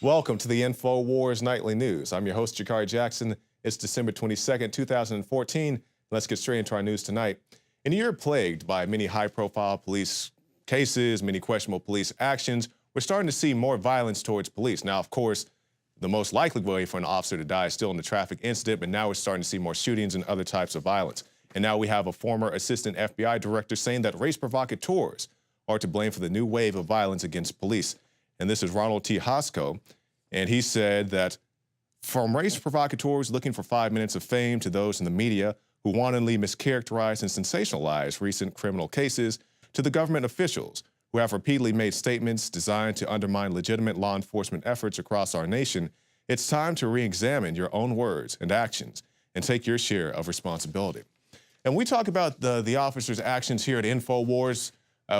Welcome to the InfoWars Nightly News. I'm your host, Jakari Jackson. It's December 22nd, 2014. Let's get straight into our news tonight. In a year plagued by many high-profile police cases, many questionable police actions, we're starting to see more violence towards police. Now, of course, the most likely way for an officer to die is still in the traffic incident, but now we're starting to see more shootings and other types of violence. And now we have a former assistant FBI director saying that race provocateurs are to blame for the new wave of violence against police. And this is Ronald T. Hosko, and he said that from race provocateurs looking for 5 minutes of fame to those in the media who wantonly mischaracterize and sensationalize recent criminal cases to the government officials who have repeatedly made statements designed to undermine legitimate law enforcement efforts across our nation, it's time to re-examine your own words and actions and take your share of responsibility. And we talk about the officers' actions here at InfoWars.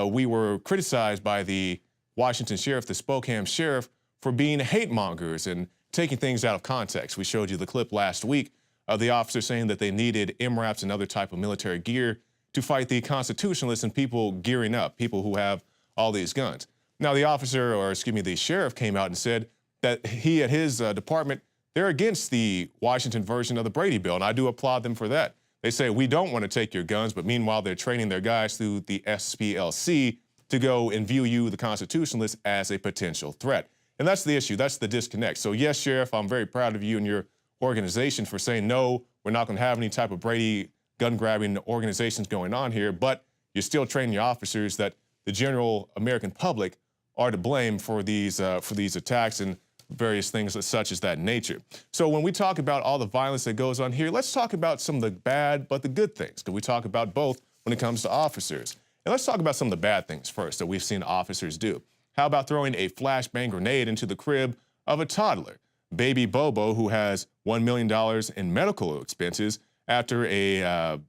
We were criticized by the Washington sheriff, the Spokane sheriff, for being hate mongers and taking things out of context. We showed you the clip last week of the officer saying that they needed MRAPs and other type of military gear to fight the constitutionalists and people gearing up, people who have all these guns. Now the officer, or excuse me, the sheriff came out and said that he and his department, they're against the Washington version of the Brady Bill, and I do applaud them for that. They say, we don't want to take your guns, but meanwhile, they're training their guys through the SPLC to go and view you, the constitutionalists, as a potential threat. And that's the issue. That's the disconnect. So yes, Sheriff, I'm very proud of you and your organization for saying, no, we're not going to have any type of Brady gun-grabbing organizations going on here, but you're still training your officers that the general American public are to blame for these attacks and various things such as that nature. So when we talk about all the violence that goes on here, let's talk about some of the bad but the good things, because we talk about both when it comes to officers. And let's talk about some of the bad things first that we've seen officers do. How about throwing a flashbang grenade into the crib of a toddler, baby Bobo, who has $1 million in medical expenses after a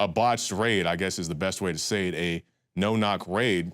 botched raid, I guess is the best way to say it, a no-knock raid.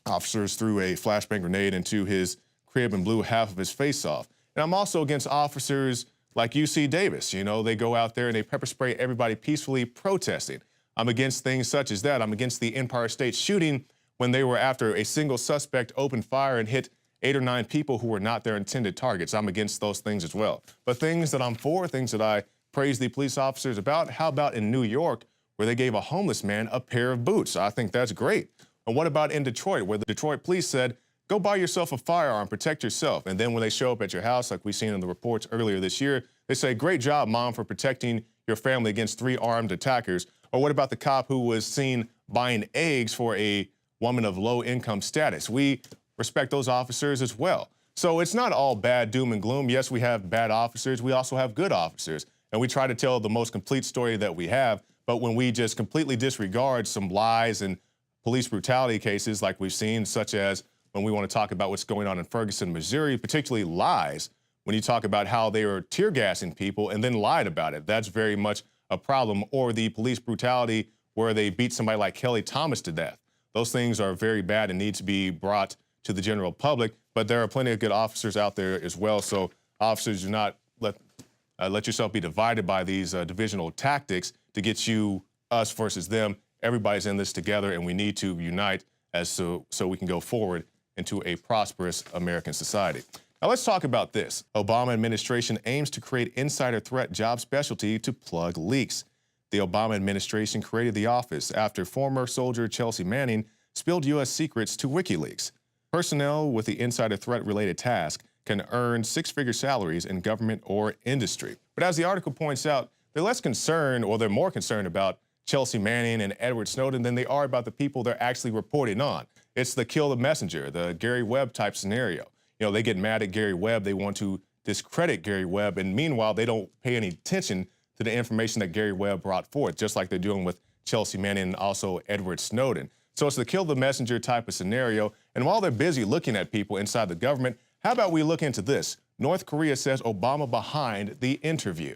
Officers threw a flashbang grenade into his crib and blew half of his face off. And I'm also against officers like UC Davis. You know, they go out there and they pepper spray everybody peacefully protesting. I'm against things such as that. I'm against the Empire State shooting when they were after a single suspect opened fire and hit 8 or 9 people who were not their intended targets. I'm against those things as well. But things that I'm for, things that I praise the police officers about, how about in New York where they gave a homeless man a pair of boots? I think that's great. And what about in Detroit where the Detroit police said, go buy yourself a firearm, protect yourself. And then when they show up at your house, like we've seen in the reports earlier this year, they say, great job, Mom, for protecting your family against 3 armed attackers. Or what about the cop who was seen buying eggs for a woman of low income status? We respect those officers as well. So it's not all bad, doom and gloom. Yes, we have bad officers. We also have good officers. And we try to tell the most complete story that we have. But when we just completely disregard some lies and police brutality cases like we've seen, such as when we want to talk about what's going on in Ferguson, Missouri, particularly lies, when you talk about how they were tear gassing people and then lied about it, that's very much a problem. Or the police brutality where they beat somebody like Kelly Thomas to death. Those things are very bad and need to be brought to the general public, but there are plenty of good officers out there as well. So officers, do not let yourself be divided by these divisional tactics to get you, us versus them. Everybody's in this together, and we need to unite so we can go forward into a prosperous American society. Now let's talk about this. Obama administration aims to create insider threat job specialty to plug leaks. The Obama administration created the office after former soldier Chelsea Manning spilled U.S. secrets to WikiLeaks. Personnel with the insider threat-related task can earn 6-figure salaries in government or industry. But as the article points out, they're less concerned, or they're more concerned about Chelsea Manning and Edward Snowden than they are about the people they're actually reporting on. It's the kill the messenger, the Gary Webb type scenario. You know, they get mad at Gary Webb, they want to discredit Gary Webb, and meanwhile, they don't pay any attention to the information that Gary Webb brought forth, just like they're doing with Chelsea Manning and also Edward Snowden. So it's the kill the messenger type of scenario. And while they're busy looking at people inside the government, how about we look into this? North Korea says Obama behind the interview.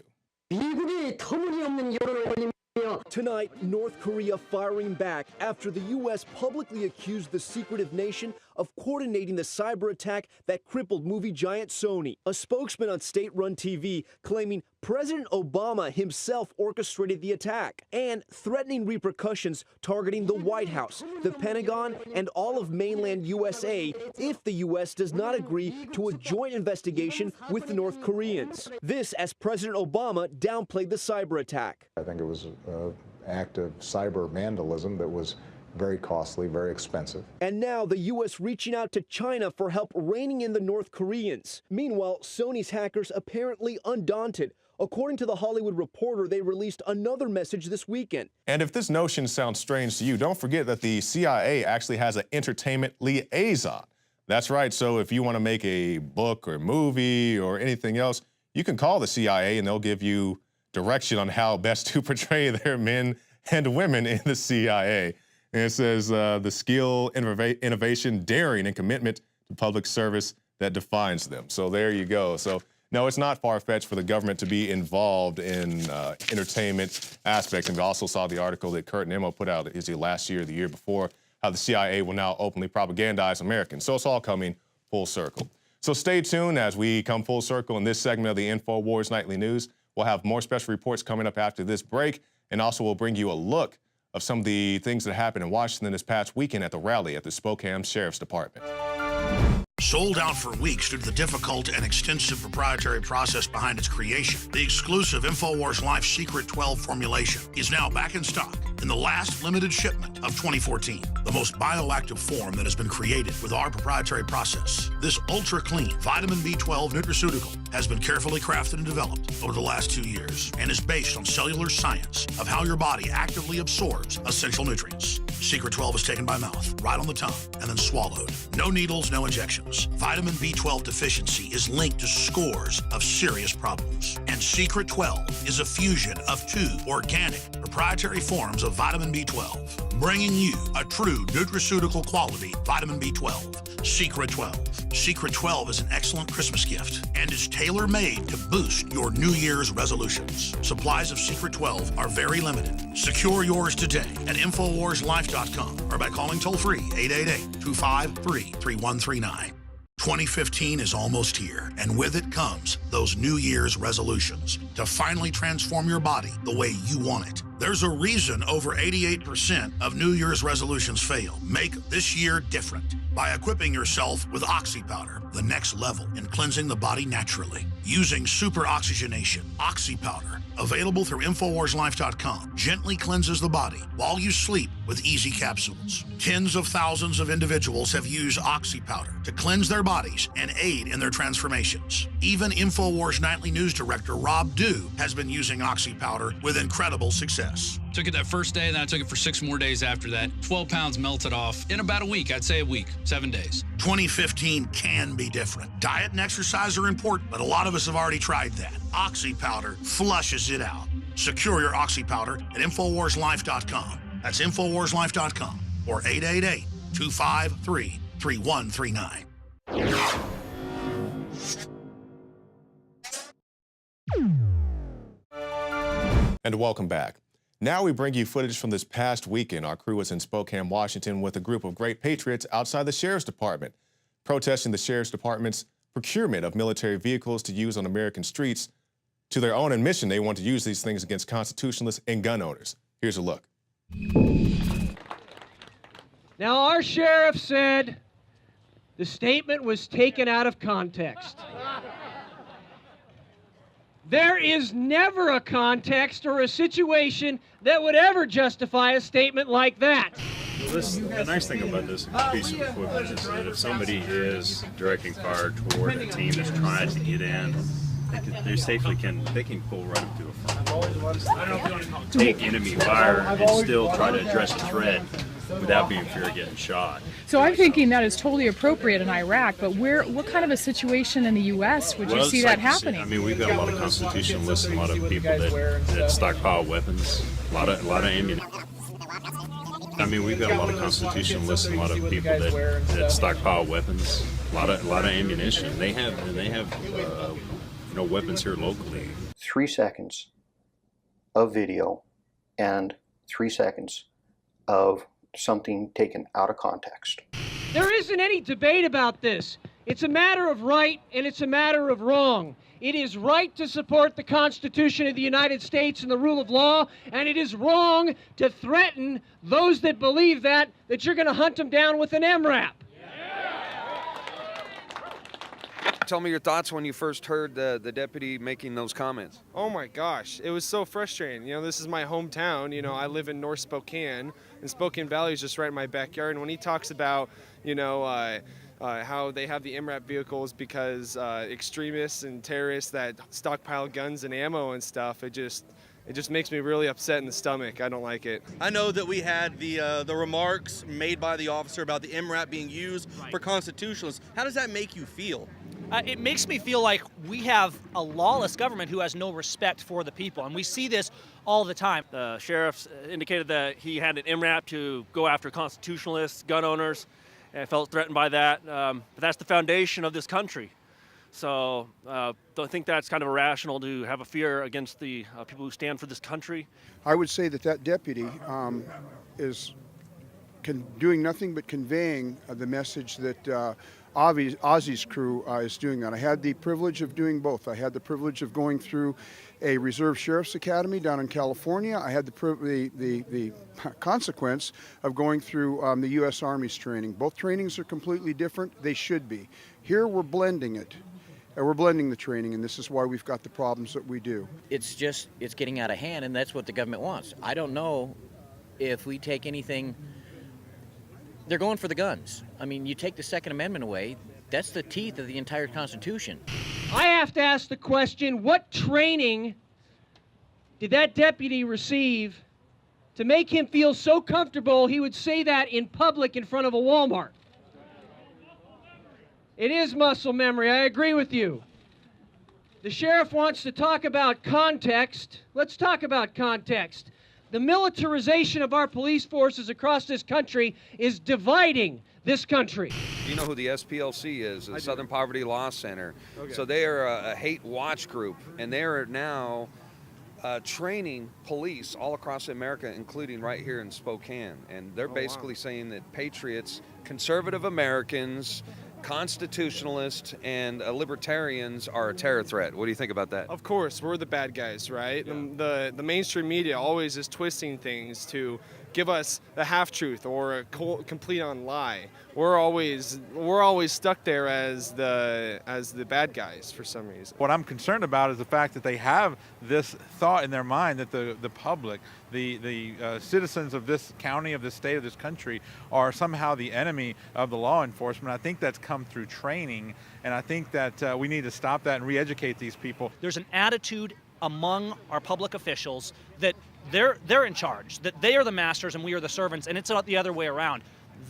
Tonight, North Korea firing back after the U.S. publicly accused the secretive nation of coordinating the cyber attack that crippled movie giant Sony. A spokesman on state-run TV claiming President Obama himself orchestrated the attack and threatening repercussions targeting the White House, the Pentagon, and all of mainland USA if the U.S. does not agree to a joint investigation with the North Koreans. This as President Obama downplayed the cyber attack. I think it was an act of cyber vandalism that was very costly, very expensive. And now the U.S. reaching out to China for help reining in the North Koreans. Meanwhile, Sony's hackers apparently undaunted. According to The Hollywood Reporter, they released another message this weekend. And if this notion sounds strange to you, don't forget that the CIA actually has an entertainment liaison. That's right, so if you want to make a book or movie or anything else, you can call the CIA and they'll give you direction on how best to portray their men and women in the CIA. And it says the skill, innovation, daring, and commitment to public service that defines them. So there you go. So no, it's not far-fetched for the government to be involved in entertainment aspects. And we also saw the article that Kurt Nimmo put out, is it last year or the year before, how the CIA will now openly propagandize Americans. So it's all coming full circle. So stay tuned as we come full circle in this segment of the InfoWars Nightly News. We'll have more special reports coming up after this break, and also we'll bring you a look of some of the things that happened in Washington this past weekend at the rally at the Spokane Sheriff's Department. Sold out for weeks due to the difficult and extensive proprietary process behind its creation, the exclusive InfoWars Life Secret 12 formulation is now back in stock in the last limited shipment of 2014. The most bioactive form that has been created with our proprietary process. This ultra-clean vitamin B12 nutraceutical has been carefully crafted and developed over the last 2 years and is based on cellular science of how your body actively absorbs essential nutrients. Secret 12 is taken by mouth, right on the tongue, and then swallowed. No needles, no injections. Vitamin B12 deficiency is linked to scores of serious problems. And Secret 12 is a fusion of 2 organic, proprietary forms of vitamin B12, bringing you a true nutraceutical quality vitamin B12. Secret 12. Secret 12 is an excellent Christmas gift and is tailor-made to boost your New Year's resolutions. Supplies of Secret 12 are very limited. Secure yours today at InfoWarsLife.com or by calling toll-free 888-253-3139. 2015 is almost here, and with it comes those New Year's resolutions to finally transform your body the way you want it. There's a reason over 88% of New Year's resolutions fail. Make this year different by equipping yourself with Oxy Powder, the next level in cleansing the body naturally. Using super oxygenation, Oxy Powder, available through InfoWarsLife.com, gently cleanses the body while you sleep with easy capsules. Tens of thousands of individuals have used Oxy Powder to cleanse their bodies and aid in their transformations. Even InfoWars Nightly News Director Rob Dew has been using Oxy Powder with incredible success. Took it that first day, and then I took it for 6 more days after that. 12 pounds melted off in about a week. I'd say a week, 7 days. 2015 can be different. Diet and exercise are important, but a lot of us have already tried that. Oxy Powder flushes it out. Secure your Oxy Powder at InfoWarsLife.com. That's InfoWarsLife.com or 888-253-3139. And welcome back. Now we bring you footage from this past weekend. Our crew was in Spokane, Washington with a group of great patriots outside the Sheriff's Department, protesting the Sheriff's Department's procurement of military vehicles to use on American streets. To their own admission, they want to use these things against constitutionalists and gun owners. Here's a look. Now, our sheriff said the statement was taken out of context. There is never a context or a situation that would ever justify a statement like that. Well, the nice thing about this piece of equipment is that if somebody is directing fire toward a team that's trying to get in, they safely can pull right up to a front, take enemy fire, and still try to address the threat without being fear of getting shot. So I'm thinking that is totally appropriate in Iraq, but what kind of a situation in the U.S. would you see that happening? I mean, we've got a lot of constitutionalists and a lot of people that stockpile weapons, a lot of ammunition. I mean, we've got a lot of constitutionalists and a lot of people that stockpile weapons, a lot of ammunition. They have weapons here locally. 3 seconds of video and 3 seconds of something taken out of context. There isn't any debate about this. It's a matter of right and it's a matter of wrong. It is right to support the Constitution of the United States and the rule of law, and it is wrong to threaten those that believe that you're going to hunt them down with an MRAP. Tell me your thoughts when you first heard the deputy making those comments. Oh my gosh, it was so frustrating. You know, this is my hometown. You know, I live in North Spokane, and Spokane Valley is just right in my backyard. And when he talks about, you know, how they have the MRAP vehicles because extremists and terrorists that stockpile guns and ammo and stuff, it just makes me really upset in the stomach. I don't like it. I know that we had the remarks made by the officer about the MRAP being used for constitutionalists. How does that make you feel? It makes me feel like we have a lawless government who has no respect for the people, and we see this all the time. The sheriff indicated that he had an MRAP to go after constitutionalists, gun owners, and I felt threatened by that. But that's the foundation of this country. So I think that's kind of irrational to have a fear against the people who stand for this country. I would say that deputy is doing nothing but conveying the message that Ozzy's crew is doing that. I had the privilege of doing both. I had the privilege of going through a Reserve Sheriff's Academy down in California. I had the consequence of going through the U.S. Army's training. Both trainings are completely different. They should be. Here we're blending it. We're blending the training, and this is why we've got the problems that we do. It's getting out of hand, and that's what the government wants. I don't know if we take anything. They're going for the guns. I mean, you take the Second Amendment away, that's the teeth of the entire Constitution. I have to ask the question, what training did that deputy receive to make him feel so comfortable he would say that in public in front of a Walmart? It is muscle memory, I agree with you. The sheriff wants to talk about context. Let's talk about context. The militarization of our police forces across this country is dividing this country. Do you know who the SPLC is? The Southern Poverty Law Center. Okay. So they are a hate watch group, and they are now training police all across America, including right here in Spokane. And they're basically saying that patriots, conservative Americans, constitutionalists, and libertarians are a terror threat. What do you think about that? Of course, we're the bad guys, right? Yeah. The mainstream media always is twisting things to give us the half-truth or a complete on lie. We're always stuck there as the bad guys for some reason. What I'm concerned about is the fact that they have this thought in their mind that the public, the citizens of this county, of this state, of this country are somehow the enemy of the law enforcement. I think that's come through training, and I think that we need to stop that and re-educate these people. There's an attitude among our public officials that they're in charge, that they are the masters and we are the servants, and it's not the other way around.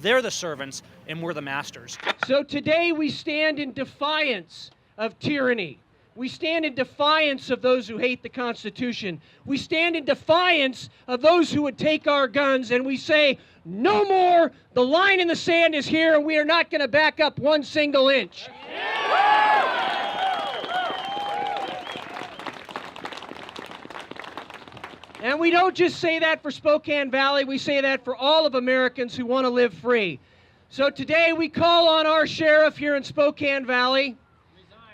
They're the servants and we're the masters. So today we stand in defiance of tyranny. We stand in defiance of those who hate the Constitution. We stand in defiance of those who would take our guns, and we say, no more. The line in the sand is here, and we are not going to back up one single inch. And we don't just say that for Spokane Valley, we say that for all of Americans who want to live free. So today we call on our sheriff here in Spokane Valley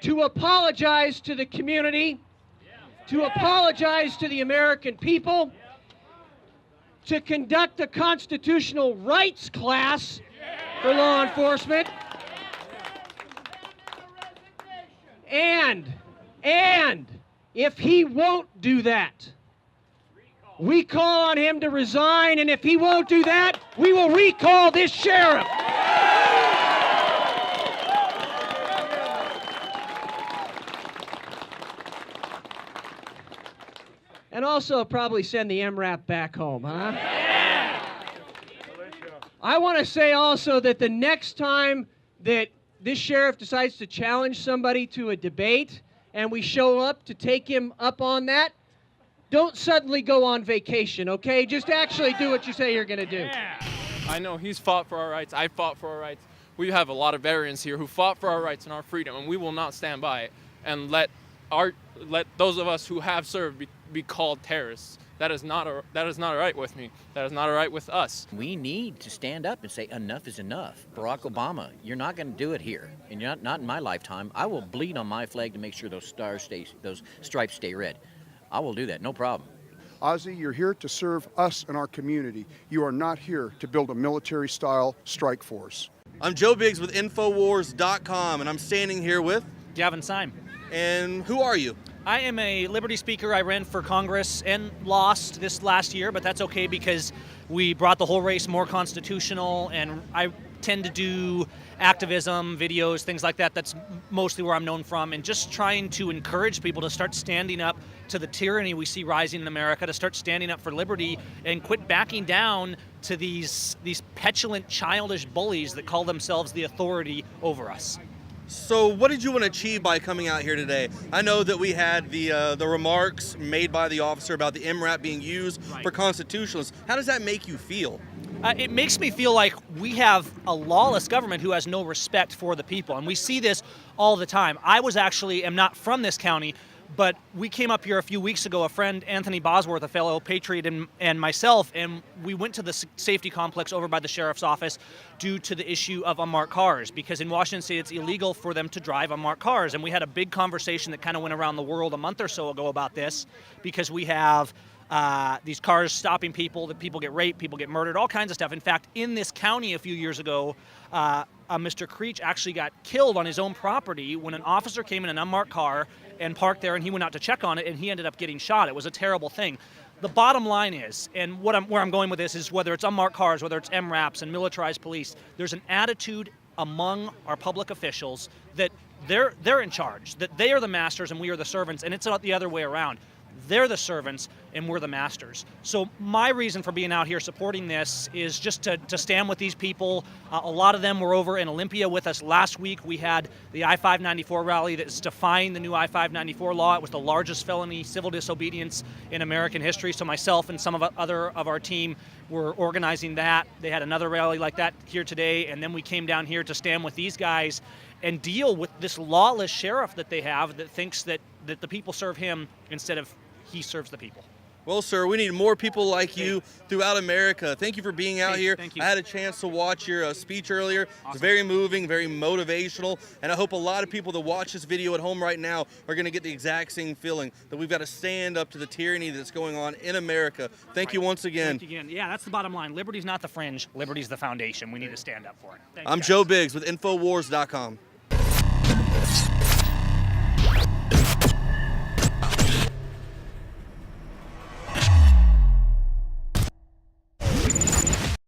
to apologize to the community, to apologize to the American people, to conduct a constitutional rights class for law enforcement, and if he won't do that, we call on him to resign, and if he won't do that, we will recall this sheriff. And also probably send the MRAP back home, huh? I want to say also that the next time that this sheriff decides to challenge somebody to a debate and we show up to take him up on that, don't suddenly go on vacation, okay? Just actually do what you say you're going to do. I know he's fought for our rights. I fought for our rights. We have a lot of veterans here who fought for our rights and our freedom, and we will not stand by it and let those of us who have served be called terrorists. That is not all right with me. That is not all right with us. We need to stand up and say enough is enough. Barack Obama, you're not going to do it here, and you're not in my lifetime. I will bleed on my flag to make sure those stripes stay red. I will do that, no problem. Ozzy, you're here to serve us and our community. You are not here to build a military-style strike force. I'm Joe Biggs with NoWorldOrder.com, and I'm standing here with Gavin Syme. And who are you? I am a Liberty speaker. I ran for Congress and lost this last year, but that's okay because we brought the whole race more constitutional, and I tend to do activism, videos, things like that. That's mostly where I'm known from, and just trying to encourage people to start standing up to the tyranny we see rising in America, to start standing up for liberty and quit backing down to these petulant, childish bullies that call themselves the authority over us. So what did you want to achieve by coming out here today? I know that we had the remarks made by the officer about the MRAP being used for constitutionalists. How does that make you feel? It makes me feel like we have a lawless government who has no respect for the people, and we see this all the time. I am not from this county, but we came up here a few weeks ago, a friend, Anthony Bosworth, a fellow patriot, and myself, and we went to the safety complex over by the sheriff's office due to the issue of unmarked cars, because in Washington State it's illegal for them to drive unmarked cars. And we had a big conversation that kind of went around the world a month or so ago about this, because we have these cars stopping people, that people get raped, people get murdered, all kinds of stuff. In fact, in this county a few years ago, Mr. Creech actually got killed on his own property when an officer came in an unmarked car and parked there, and he went out to check on it, and he ended up getting shot. It was a terrible thing. The bottom line is, and where I'm going with this is, whether it's unmarked cars, whether it's MRAPs and militarized police, there's an attitude among our public officials that they're in charge, that they are the masters and we are the servants, and it's not the other way around. They're the servants and we're the masters. So my reason for being out here supporting this is just to stand with these people. A lot of them were over in Olympia with us last week. We had the I-594 rally that's defying the new I-594 law. It was the largest felony civil disobedience in American history. So myself and some of our team were organizing that. They had another rally like that here today, and then we came down here to stand with these guys and deal with this lawless sheriff that they have that thinks that the people serve him instead of he serves the people. Well, sir, we need more people like you throughout America. Thank you for being out here. Thank you. I had a chance to watch your speech earlier. It's very moving, very motivational, and I hope a lot of people that watch this video at home right now are going to get the exact same feeling, that we've got to stand up to the tyranny that's going on in America. Thank you once again. Thank you again. Yeah, that's the bottom line. Liberty's not the fringe. Liberty's the foundation. We need to stand up for it. Thank you, I'm guys. Joe Biggs with NoWorldOrder.com.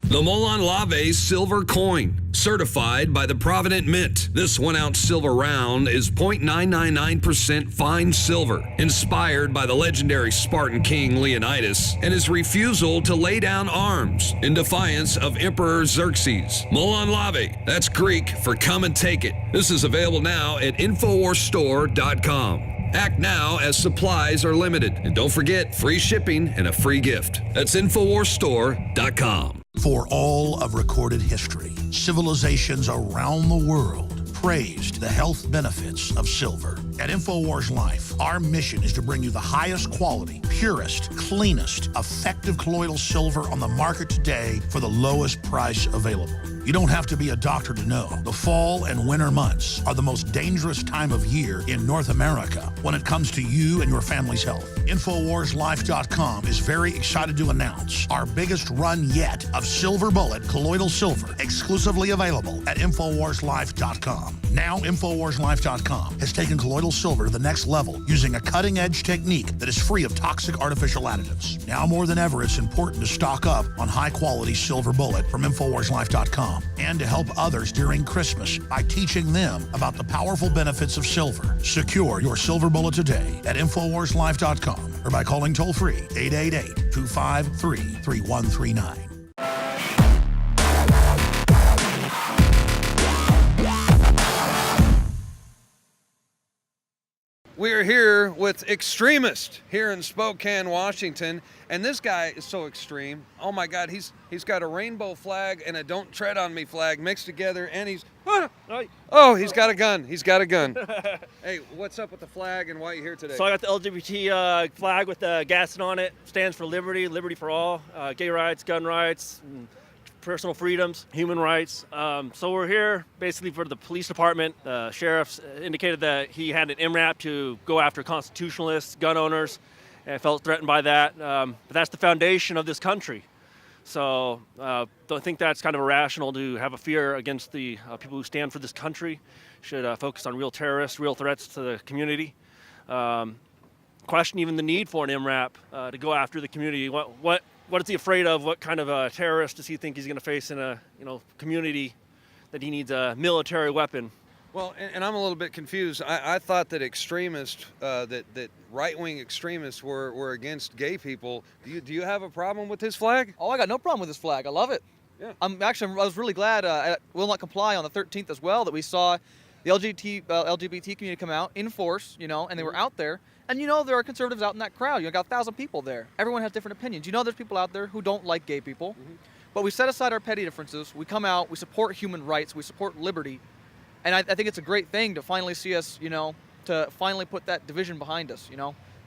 The Molon Lave Silver Coin, certified by the Provident Mint. This 1-ounce silver round is 0.999% fine silver, inspired by the legendary Spartan king Leonidas and his refusal to lay down arms in defiance of Emperor Xerxes. Molon Lave, that's Greek for come and take it. This is available now at NoWorldOrder.com. Act now as supplies are limited. And don't forget, free shipping and a free gift. That's InfoWarsStore.com. For all of recorded history, civilizations around the world praised the health benefits of silver. At InfoWars Life, our mission is to bring you the highest quality, purest, cleanest, effective colloidal silver on the market today for the lowest price available. You don't have to be a doctor to know. The fall and winter months are the most dangerous time of year in North America when it comes to you and your family's health. InfoWarsLife.com is very excited to announce our biggest run yet of Silver Bullet colloidal silver, exclusively available at InfoWarsLife.com. Now, InfoWarsLife.com has taken colloidal silver to the next level using a cutting-edge technique that is free of toxic artificial additives. Now more than ever, it's important to stock up on high-quality Silver Bullet from InfoWarsLife.com and to help others during Christmas by teaching them about the powerful benefits of silver. Secure your Silver Bullet today at InfoWarsLife.com or by calling toll-free 888-253-3139. We are here with extremists here in Spokane, Washington, and this guy is so extreme. Oh my God, he's got a rainbow flag and a "Don't Tread on Me" flag mixed together, and he's he's got a gun. He's got a gun. Hey, what's up with the flag and why are you here today? So I got the LGBT flag with the gassing on it. Stands for liberty, liberty for all, gay rights, gun rights, personal freedoms, human rights. So we're here basically for the police department. The sheriff indicated that he had an MRAP to go after constitutionalists, gun owners, and felt threatened by that. But that's the foundation of this country. So I think that's kind of irrational to have a fear against the people who stand for this country. Should focus on real terrorists, real threats to the community. Question even the need for an MRAP to go after the community. What is he afraid of? What kind of terrorist does he think he's going to face in a community that he needs a military weapon? Well, and I'm a little bit confused. I thought that extremists, that right-wing extremists were against gay people. Do you have a problem with his flag? Oh, I got no problem with his flag. I love it. Yeah. I was really glad at Will Not Comply on the 13th as well that we saw the LGBT community come out in force, and they were out there. And there are conservatives out in that crowd. You got 1,000 people there. Everyone has different opinions. There's people out there who don't like gay people. But we set aside our petty differences. We come out, we support human rights, we support liberty. And I think it's a great thing to finally see us, to finally put that division behind us,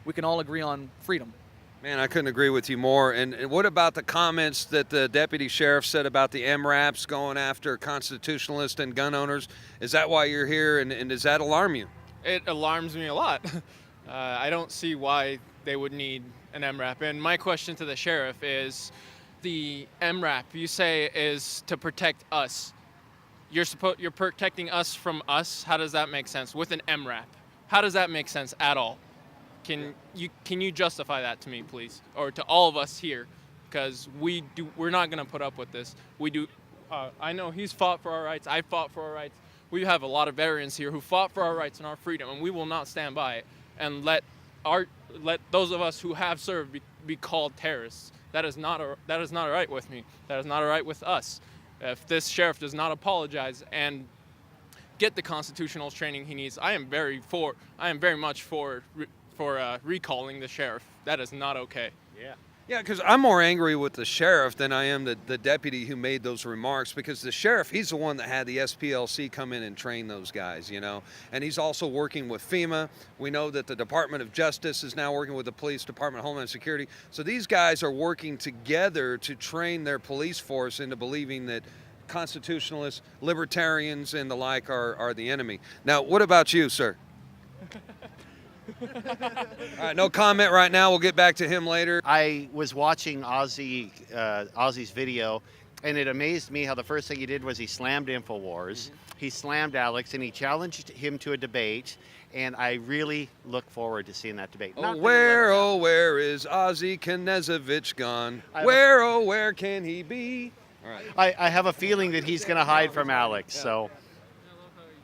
We can all agree on freedom. Man, I couldn't agree with you more. And what about the comments that the deputy sheriff said about the MRAPs going after constitutionalists and gun owners? Is that why you're here, and does that alarm you? It alarms me a lot. I don't see why they would need an MRAP. And my question to the sheriff is, the MRAP you say is to protect us. You're protecting us from us. How does that make sense with an MRAP? How does that make sense at all? Can you justify that to me, please, or to all of us here? Because we're not going to put up with this. We do. I know he's fought for our rights. I fought for our rights. We have a lot of veterans here who fought for our rights and our freedom, and we will not stand by it and let those of us who have served be called terrorists. That is not all right with me. That is not all right with us. If this sheriff does not apologize and get the constitutional training he needs, I am very much for recalling the sheriff. That is not okay. Yeah, because I'm more angry with the sheriff than I am the deputy who made those remarks, because the sheriff, he's the one that had the SPLC come in and train those guys, and he's also working with FEMA. We know that the Department of Justice is now working with the Police Department of Homeland Security. So these guys are working together to train their police force into believing that constitutionalists, libertarians, and the like are the enemy. Now, what about you, sir? All right, no comment right now. We'll get back to him later. I was watching Ozzy's video, and it amazed me how the first thing he did was he slammed InfoWars. He slammed Alex, and he challenged him to a debate. And I really look forward to seeing that debate. Where is Ozzy Knezovich gone? Where can he be? All right. I have a feeling that he's going to hide from Alex, so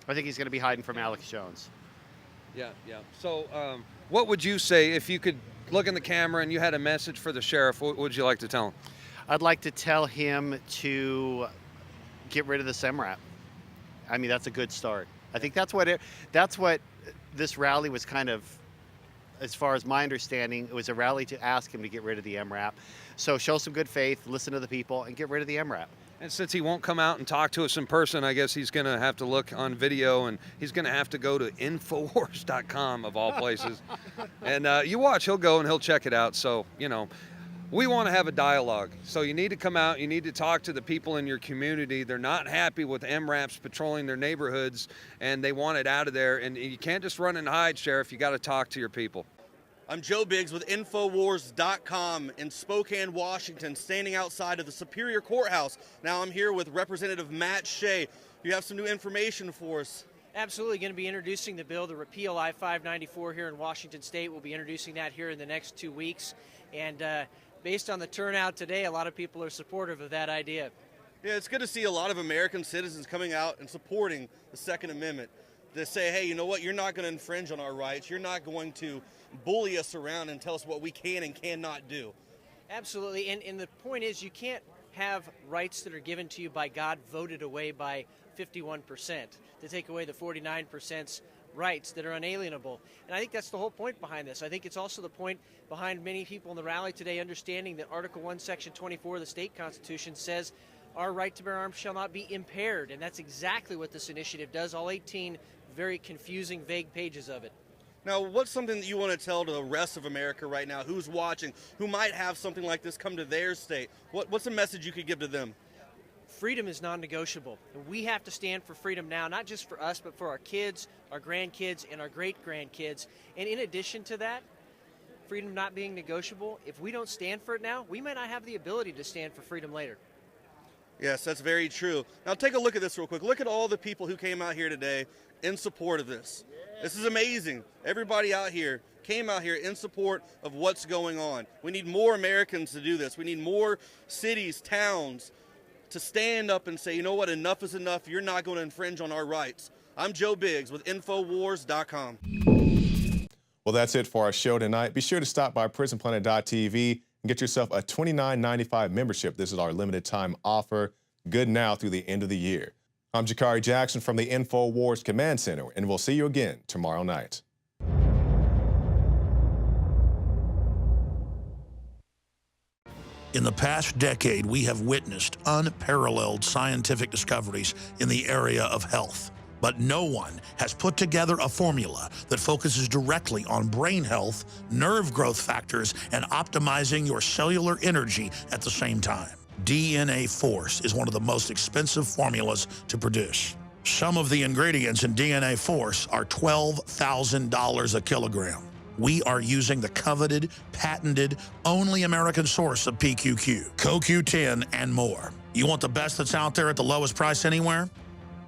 I think he's going to be hiding from Alex Jones. Yeah. So what would you say if you could look in the camera and you had a message for the sheriff? What would you like to tell him? I'd like to tell him to get rid of this MRAP. I mean, that's a good start. I think that's what this rally was kind of, as far as my understanding, it was a rally to ask him to get rid of the MRAP. So show some good faith, listen to the people, and get rid of the MRAP. And since he won't come out and talk to us in person, I guess he's going to have to look on video, and he's going to have to go to NYPD.com of all places. And you watch, he'll go and he'll check it out. So, we want to have a dialogue. So you need to come out, you need to talk to the people in your community. They're not happy with MRAPs patrolling their neighborhoods, and they want it out of there. And you can't just run and hide, Sheriff. You got to talk to your people. I'm Joe Biggs with InfoWars.com in Spokane, Washington, standing outside of the Superior Courthouse. Now I'm here with Representative Matt Shea. You have some new information for us. Absolutely, going to be introducing the bill to repeal I-594 here in Washington State. We'll be introducing that here in the next 2 weeks. And based on the turnout today, a lot of people are supportive of that idea. Yeah, it's good to see a lot of American citizens coming out and supporting the Second Amendment. To say, hey, you know what, you're not going to infringe on our rights. You're not going to bully us around and tell us what we can and cannot do. Absolutely, and the point is you can't have rights that are given to you by God voted away by 51%. To take away the 49%'s rights that are unalienable. And I think that's the whole point behind this. I think it's also the point behind many people in the rally today understanding that Article 1, Section 24 of the state constitution says our right to bear arms shall not be impaired. And that's exactly what this initiative does, all 18 very confusing, vague pages of it. Now, what's something that you want to tell to the rest of America right now, who's watching, who might have something like this come to their state? What's a message you could give to them? Freedom is non-negotiable, and we have to stand for freedom now, not just for us, but for our kids, our grandkids, and our great-grandkids. And in addition to that, freedom not being negotiable, if we don't stand for it now, we might not have the ability to stand for freedom later. Yes, that's very true. Now take a look at this real quick. Look at all the people who came out here today in support of this. This is amazing. Everybody out here came out here in support of what's going on. We need more Americans to do this. We need more cities, towns to stand up and say, you know what, enough is enough. You're not going to infringe on our rights. I'm Joe Biggs with NoWorldOrder.com. Well, that's it for our show tonight. Be sure to stop by prisonplanet.tv and get yourself a $29.95 membership. This is our limited time offer, good now through the end of the year. I'm Jakari Jackson from the InfoWars Command Center, and we'll see you again tomorrow night. In the past decade, we have witnessed unparalleled scientific discoveries in the area of health. But no one has put together a formula that focuses directly on brain health, nerve growth factors, and optimizing your cellular energy at the same time. DNA Force is one of the most expensive formulas to produce. Some of the ingredients in DNA Force are $12,000 a kilogram. We are using the coveted, patented, only American source of PQQ, CoQ10, and more. You want the best that's out there at the lowest price anywhere?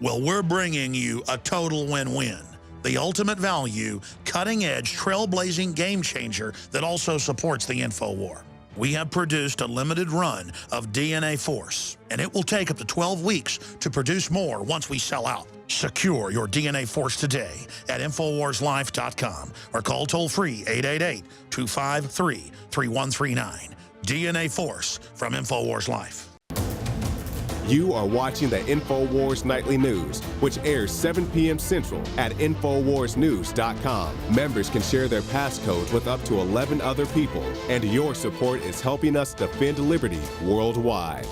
Well, we're bringing you a total win-win. The ultimate value, cutting-edge, trailblazing game changer that also supports the InfoWar. We have produced a limited run of DNA Force, and it will take up to 12 weeks to produce more once we sell out. Secure your DNA Force today at InfoWarsLife.com or call toll-free 888-253-3139. DNA Force from InfoWars Life. You are watching the InfoWars Nightly News, which airs 7 p.m. Central at InfoWarsNews.com. Members can share their passcodes with up to 11 other people, and your support is helping us defend liberty worldwide.